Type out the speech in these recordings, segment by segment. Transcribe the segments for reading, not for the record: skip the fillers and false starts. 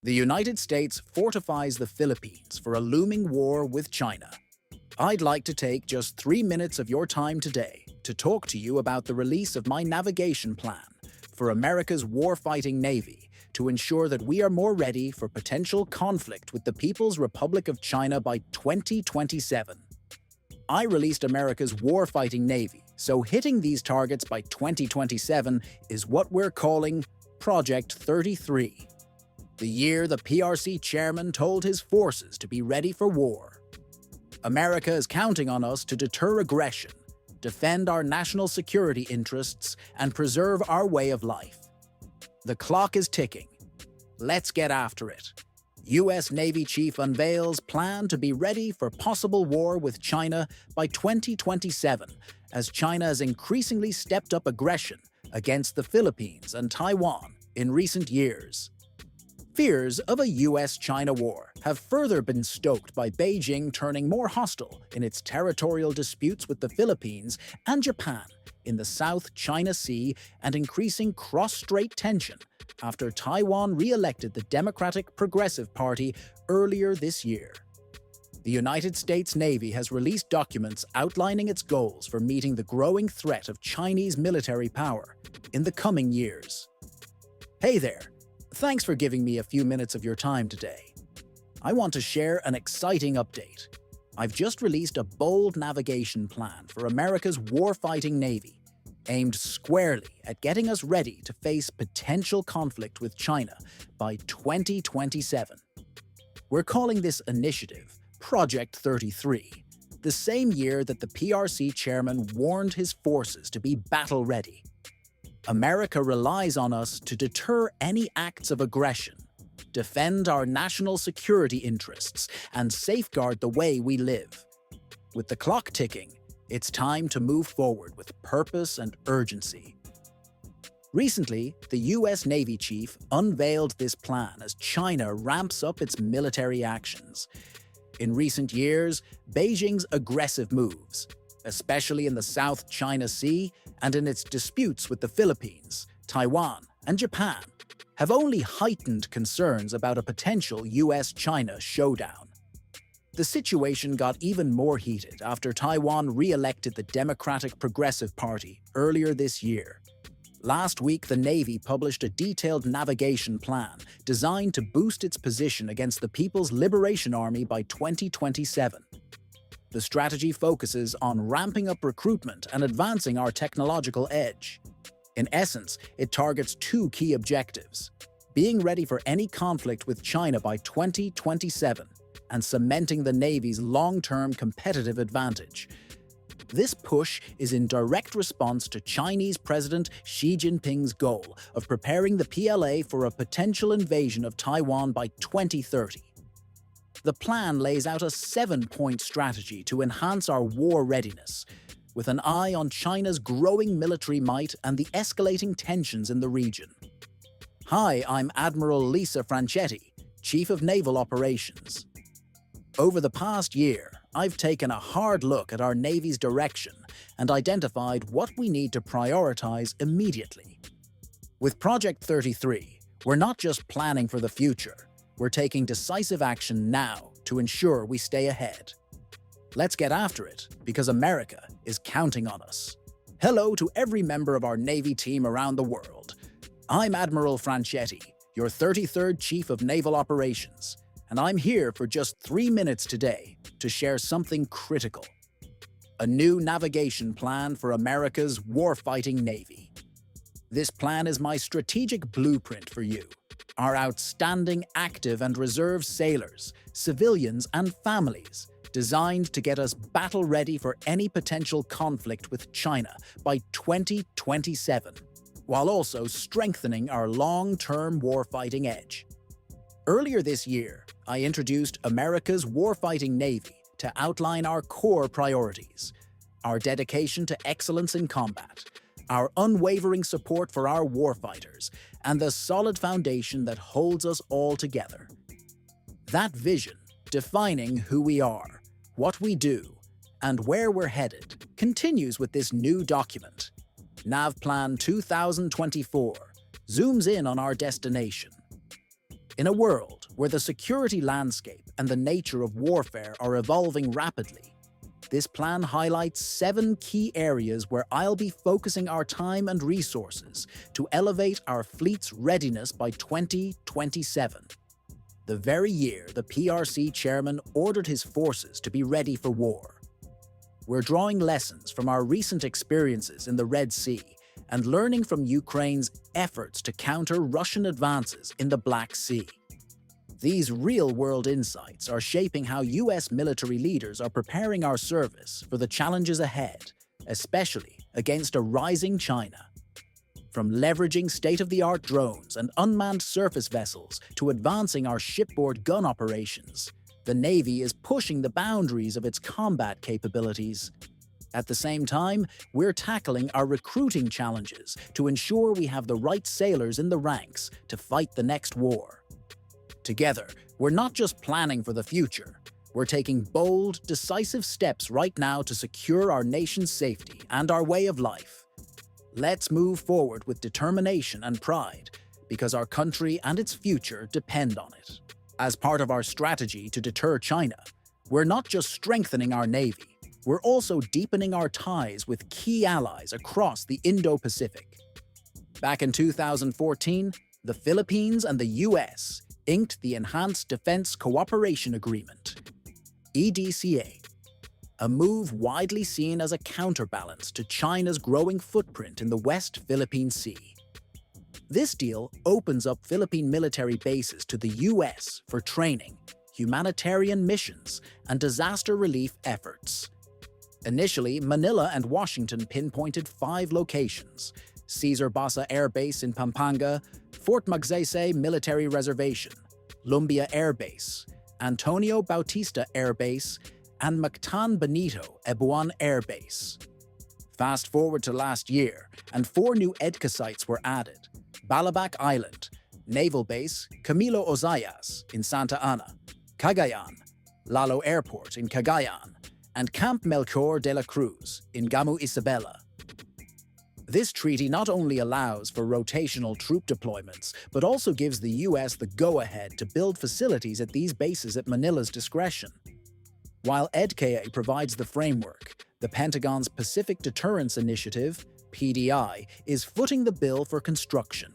The United States fortifies the Philippines for a looming war with China. I'd like to take just 3 minutes of your time today to talk to you about the release of my navigation plan for America's warfighting Navy to ensure that we are more ready for potential conflict with the People's Republic of China by 2027. I released America's warfighting Navy, so hitting these targets by 2027 is what we're calling Project 33. The year the PRC chairman told his forces to be ready for war. America is counting on us to deter aggression, defend our national security interests, and preserve our way of life. The clock is ticking. Let's get after it. U.S. Navy Chief unveils plan to be ready for possible war with China by 2027, as China has increasingly stepped up aggression against the Philippines and Taiwan in recent years. Fears of a U.S.-China war have further been stoked by Beijing turning more hostile in its territorial disputes with the Philippines and Japan in the South China Sea and increasing cross-strait tension after Taiwan re-elected the Democratic Progressive Party earlier this year. The United States Navy has released documents outlining its goals for meeting the growing threat of Chinese military power in the coming years. Hey there! Thanks for giving me a few minutes of your time today. I want to share an exciting update. I've just released a bold navigation plan for America's warfighting Navy, aimed squarely at getting us ready to face potential conflict with China by 2027. We're calling this initiative Project 33, the same year that the PRC chairman warned his forces to be battle-ready. America relies on us to deter any acts of aggression, defend our national security interests, and safeguard the way we live. With the clock ticking, it's time to move forward with purpose and urgency. Recently, the U.S. Navy chief unveiled this plan as China ramps up its military actions. In recent years, Beijing's aggressive moves, especially in the South China Sea and in its disputes with the Philippines, Taiwan, and Japan, have only heightened concerns about a potential U.S.-China showdown. The situation got even more heated after Taiwan re-elected the Democratic Progressive Party earlier this year. Last week, the Navy published a detailed navigation plan designed to boost its position against the People's Liberation Army by 2027. The strategy focuses on ramping up recruitment and advancing our technological edge. In essence, it targets two key objectives: being ready for any conflict with China by 2027 and cementing the Navy's long-term competitive advantage. This push is in direct response to Chinese President Xi Jinping's goal of preparing the PLA for a potential invasion of Taiwan by 2030. The plan lays out a 7-point strategy to enhance our war readiness, with an eye on China's growing military might and the escalating tensions in the region. Hi, I'm Admiral Lisa Franchetti, Chief of Naval Operations. Over the past year, I've taken a hard look at our Navy's direction and identified what we need to prioritize immediately. With Project 33, we're not just planning for the future. We're taking decisive action now to ensure we stay ahead. Let's get after it, because America is counting on us. Hello to every member of our Navy team around the world. I'm Admiral Franchetti, your 33rd Chief of Naval Operations, and I'm here for just 3 minutes today to share something critical: a new navigation plan for America's warfighting Navy. This plan is my strategic blueprint for you, our outstanding active and reserve sailors, civilians, and families, designed to get us battle-ready for any potential conflict with China by 2027, while also strengthening our long-term warfighting edge. Earlier this year, I introduced America's warfighting Navy to outline our core priorities: our dedication to excellence in combat, our unwavering support for our warfighters, and the solid foundation that holds us all together. That vision, defining who we are, what we do, and where we're headed, continues with this new document. NavPlan 2024 zooms in on our destination. In a world where the security landscape and the nature of warfare are evolving rapidly, this plan highlights 7 key areas where I'll be focusing our time and resources to elevate our fleet's readiness by 2027, the very year the PRC chairman ordered his forces to be ready for war. We're drawing lessons from our recent experiences in the Red Sea and learning from Ukraine's efforts to counter Russian advances in the Black Sea. These real-world insights are shaping how U.S. military leaders are preparing our service for the challenges ahead, especially against a rising China. From leveraging state-of-the-art drones and unmanned surface vessels to advancing our shipboard gun operations, the Navy is pushing the boundaries of its combat capabilities. At the same time, we're tackling our recruiting challenges to ensure we have the right sailors in the ranks to fight the next war. Together, we're not just planning for the future, we're taking bold, decisive steps right now to secure our nation's safety and our way of life. Let's move forward with determination and pride, because our country and its future depend on it. As part of our strategy to deter China, we're not just strengthening our Navy, we're also deepening our ties with key allies across the Indo-Pacific. Back in 2014, the Philippines and the U.S. inked the Enhanced Defense Cooperation Agreement, EDCA, a move widely seen as a counterbalance to China's growing footprint in the West Philippine Sea. This deal opens up Philippine military bases to the U.S. for training, humanitarian missions, and disaster relief efforts. Initially, Manila and Washington pinpointed 5 locations: Cesar Basa Air Base in Pampanga, Fort Magsaysay Military Reservation, Lumbia Air Base, Antonio Bautista Air Base, and Mactan Benito Ebuan Air Base. Fast forward to last year, and 4 new EDCA sites were added: Balabac Island, Naval Base Camilo Ozayas in Santa Ana, Cagayan, Lalo Airport in Cagayan, and Camp Melchor de la Cruz in Gamu Isabela. This treaty not only allows for rotational troop deployments, but also gives the U.S. the go-ahead to build facilities at these bases at Manila's discretion. While EDCA provides the framework, the Pentagon's Pacific Deterrence Initiative, PDI, is footing the bill for construction.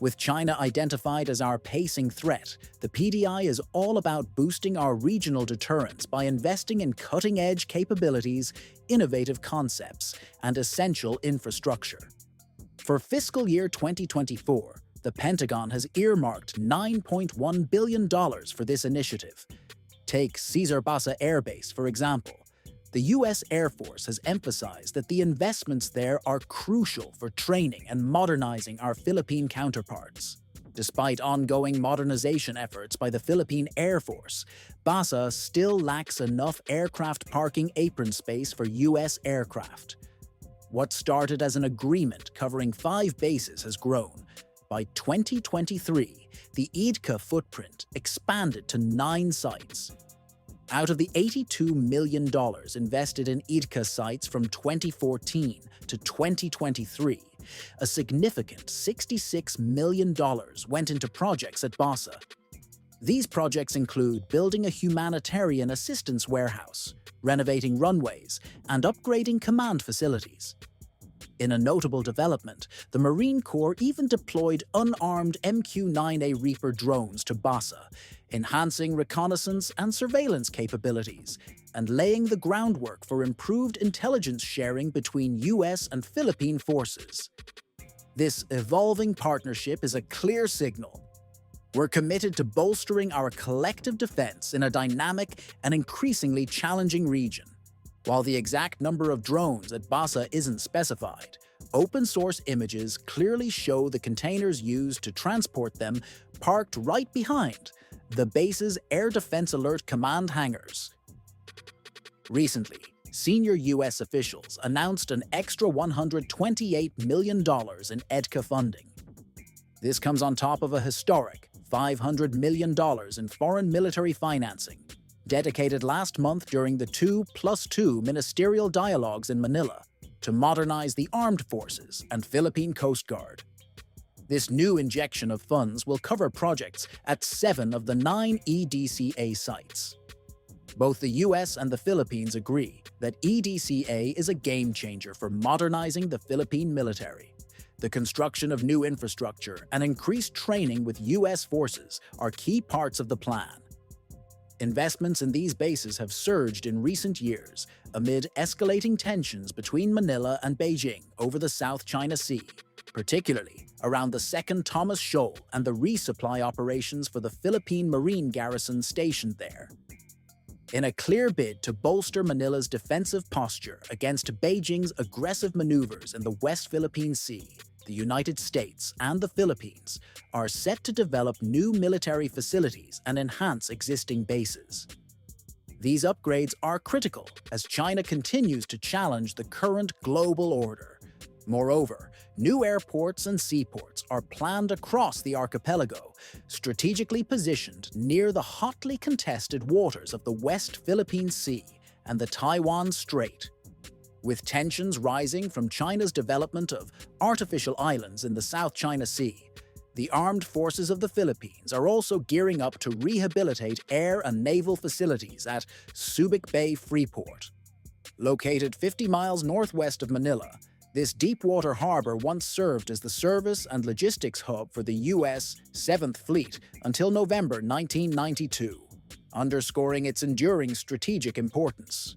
With China identified as our pacing threat, the PDI is all about boosting our regional deterrence by investing in cutting-edge capabilities, innovative concepts, and essential infrastructure. For fiscal year 2024, the Pentagon has earmarked $9.1 billion for this initiative. Take Cesar Basa Air Base, for example. The U.S. Air Force has emphasized that the investments there are crucial for training and modernizing our Philippine counterparts. Despite ongoing modernization efforts by the Philippine Air Force, Basa still lacks enough aircraft parking apron space for U.S. aircraft. What started as an agreement covering 5 bases has grown. By 2023, the EDCA footprint expanded to 9 sites. Out of the $82 million invested in EDCA sites from 2014 to 2023, a significant $66 million went into projects at Basa. These projects include building a humanitarian assistance warehouse, renovating runways, and upgrading command facilities. In a notable development, the Marine Corps even deployed unarmed MQ-9A Reaper drones to Basa, enhancing reconnaissance and surveillance capabilities, and laying the groundwork for improved intelligence sharing between U.S. and Philippine forces. This evolving partnership is a clear signal. We're committed to bolstering our collective defense in a dynamic and increasingly challenging region. While the exact number of drones at Basa isn't specified, open-source images clearly show the containers used to transport them parked right behind the base's Air Defense Alert Command hangars. Recently, senior U.S. officials announced an extra $128 million in EDCA funding. This comes on top of a historic $500 million in foreign military financing, dedicated last month during the 2+2 ministerial dialogues in Manila to modernize the armed forces and Philippine Coast Guard. This new injection of funds will cover projects at 7 of the 9 EDCA sites. Both the U.S. and the Philippines agree that EDCA is a game changer for modernizing the Philippine military. The construction of new infrastructure and increased training with U.S. forces are key parts of the plan. Investments in these bases have surged in recent years amid escalating tensions between Manila and Beijing over the South China Sea, particularly around the Second Thomas Shoal and the resupply operations for the Philippine Marine garrison stationed there. In a clear bid to bolster Manila's defensive posture against Beijing's aggressive maneuvers in the West Philippine Sea, the United States and the Philippines are set to develop new military facilities and enhance existing bases. These upgrades are critical as China continues to challenge the current global order. Moreover, new airports and seaports are planned across the archipelago, strategically positioned near the hotly contested waters of the West Philippine Sea and the Taiwan Strait. With tensions rising from China's development of artificial islands in the South China Sea, the armed forces of the Philippines are also gearing up to rehabilitate air and naval facilities at Subic Bay Freeport. Located 50 miles northwest of Manila, this deepwater harbor once served as the service and logistics hub for the U.S. 7th Fleet until November 1992, underscoring its enduring strategic importance.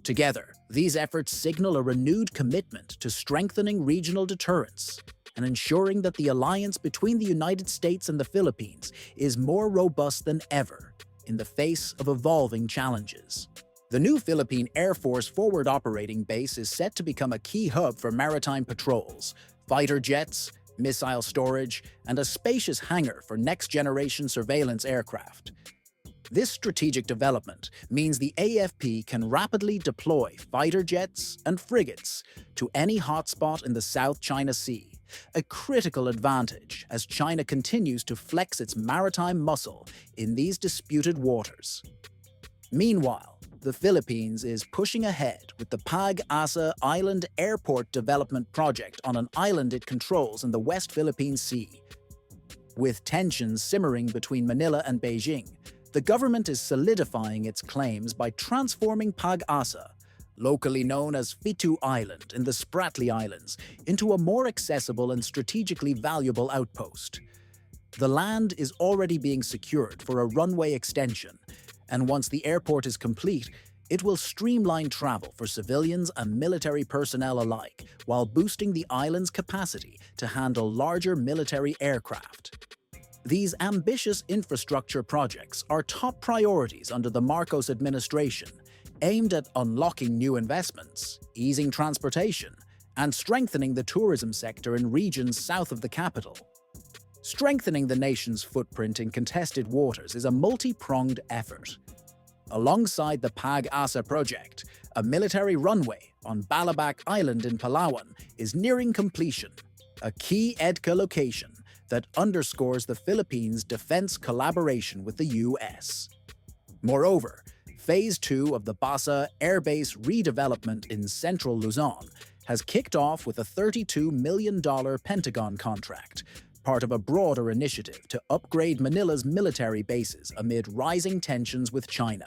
Together, these efforts signal a renewed commitment to strengthening regional deterrence and ensuring that the alliance between the United States and the Philippines is more robust than ever in the face of evolving challenges. The new Philippine Air Force Forward Operating Base is set to become a key hub for maritime patrols, fighter jets, missile storage, and a spacious hangar for next-generation surveillance aircraft. This strategic development means the AFP can rapidly deploy fighter jets and frigates to any hotspot in the South China Sea, a critical advantage as China continues to flex its maritime muscle in these disputed waters. Meanwhile, the Philippines is pushing ahead with the Pag-asa Island Airport Development Project on an island it controls in the West Philippine Sea. With tensions simmering between Manila and Beijing, the government is solidifying its claims by transforming Pag-asa, locally known as Fitu Island in the Spratly Islands, into a more accessible and strategically valuable outpost. The land is already being secured for a runway extension, and once the airport is complete, it will streamline travel for civilians and military personnel alike, while boosting the island's capacity to handle larger military aircraft. These ambitious infrastructure projects are top priorities under the Marcos administration, aimed at unlocking new investments, easing transportation, and strengthening the tourism sector in regions south of the capital. Strengthening the nation's footprint in contested waters is a multi-pronged effort. Alongside the Pag-asa project, a military runway on Balabac Island in Palawan is nearing completion, a key EDCA location that underscores the Philippines' defense collaboration with the U.S. Moreover, Phase 2 of the Basa Air Base redevelopment in central Luzon has kicked off with a $32 million Pentagon contract, part of a broader initiative to upgrade Manila's military bases amid rising tensions with China.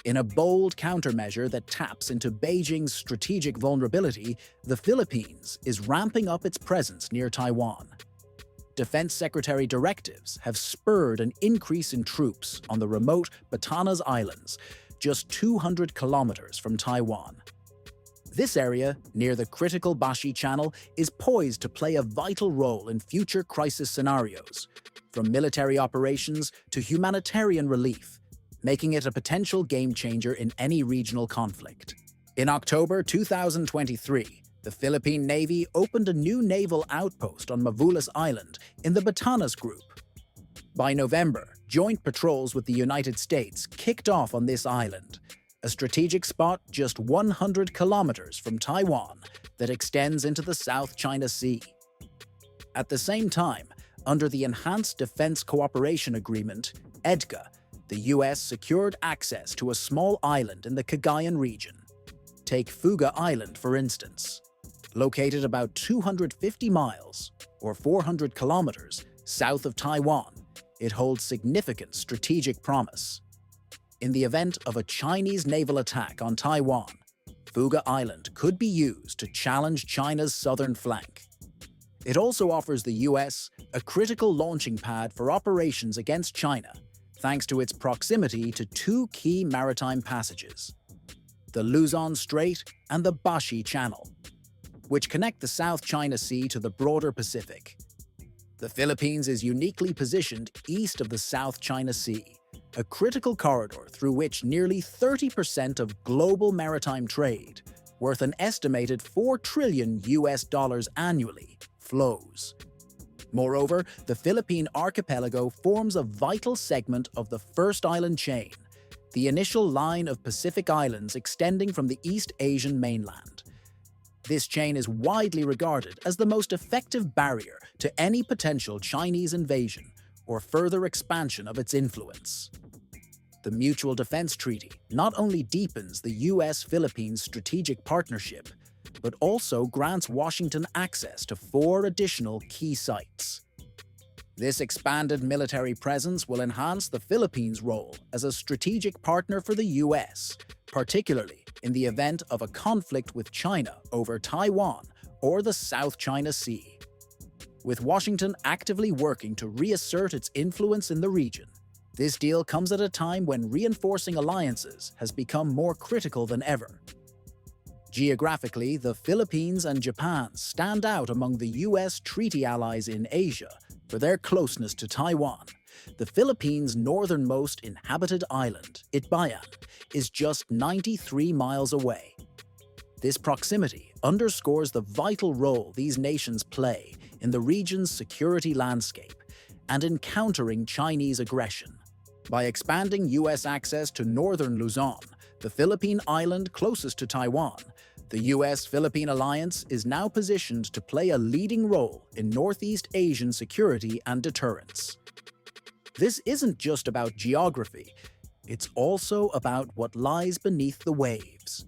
In a bold countermeasure that taps into Beijing's strategic vulnerability, the Philippines is ramping up its presence near Taiwan. Defense Secretary directives have spurred an increase in troops on the remote Batanes Islands, just 200 kilometers from Taiwan. This area, near the critical Bashi Channel, is poised to play a vital role in future crisis scenarios, from military operations to humanitarian relief, making it a potential game-changer in any regional conflict. In October 2023, the Philippine Navy opened a new naval outpost on Mavulas Island in the Batanes Group. By November, joint patrols with the United States kicked off on this island, a strategic spot just 100 kilometers from Taiwan that extends into the South China Sea. At the same time, under the Enhanced Defense Cooperation Agreement, EDCA, the U.S. secured access to a small island in the Cagayan region. Take Fuga Island, for instance. Located about 250 miles, or 400 kilometers, south of Taiwan, it holds significant strategic promise. In the event of a Chinese naval attack on Taiwan, Fuga Island could be used to challenge China's southern flank. It also offers the U.S. a critical launching pad for operations against China, thanks to its proximity to two key maritime passages, the Luzon Strait and the Bashi Channel, which connect the South China Sea to the broader Pacific. The Philippines is uniquely positioned east of the South China Sea, a critical corridor through which nearly 30% of global maritime trade, worth an estimated $4 trillion annually, flows. Moreover, the Philippine archipelago forms a vital segment of the first island chain, the initial line of Pacific islands extending from the East Asian mainland. This chain is widely regarded as the most effective barrier to any potential Chinese invasion or further expansion of its influence. The Mutual Defense Treaty not only deepens the U.S. Philippines strategic partnership, but also grants Washington access to 4 additional key sites. This expanded military presence will enhance the Philippines' role as a strategic partner for the U.S., particularly in the event of a conflict with China over Taiwan or the South China Sea. With Washington actively working to reassert its influence in the region, this deal comes at a time when reinforcing alliances has become more critical than ever. Geographically, the Philippines and Japan stand out among the U.S. treaty allies in Asia for their closeness to Taiwan. The Philippines' northernmost inhabited island, Itbayan, is just 93 miles away. This proximity underscores the vital role these nations play in the region's security landscape and in countering Chinese aggression. By expanding U.S. access to northern Luzon, the Philippine island closest to Taiwan, the U.S.-Philippine alliance is now positioned to play a leading role in Northeast Asian security and deterrence. This isn't just about geography, it's also about what lies beneath the waves.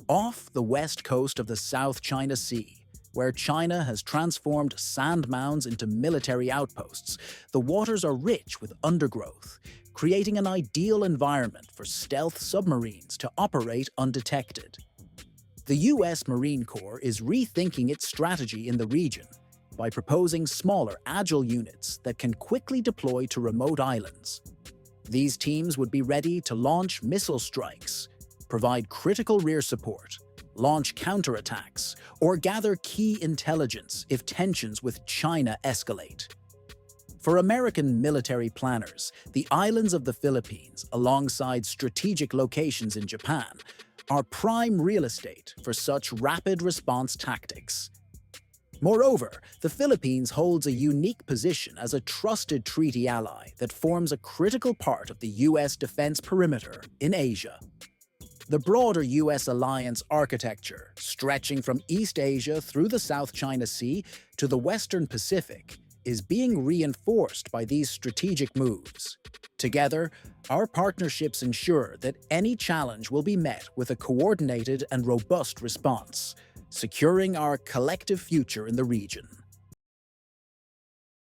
Off the west coast of the South China Sea, where China has transformed sand mounds into military outposts, the waters are rich with undergrowth, creating an ideal environment for stealth submarines to operate undetected. The U.S. Marine Corps is rethinking its strategy in the region by proposing smaller, agile units that can quickly deploy to remote islands. These teams would be ready to launch missile strikes, provide critical rear support, launch counterattacks, or gather key intelligence if tensions with China escalate. For American military planners, the islands of the Philippines, alongside strategic locations in Japan, are prime real estate for such rapid response tactics. Moreover, the Philippines holds a unique position as a trusted treaty ally that forms a critical part of the U.S. defense perimeter in Asia. The broader U.S. alliance architecture, stretching from East Asia through the South China Sea to the Western Pacific, is being reinforced by these strategic moves. Together, our partnerships ensure that any challenge will be met with a coordinated and robust response, securing our collective future in the region.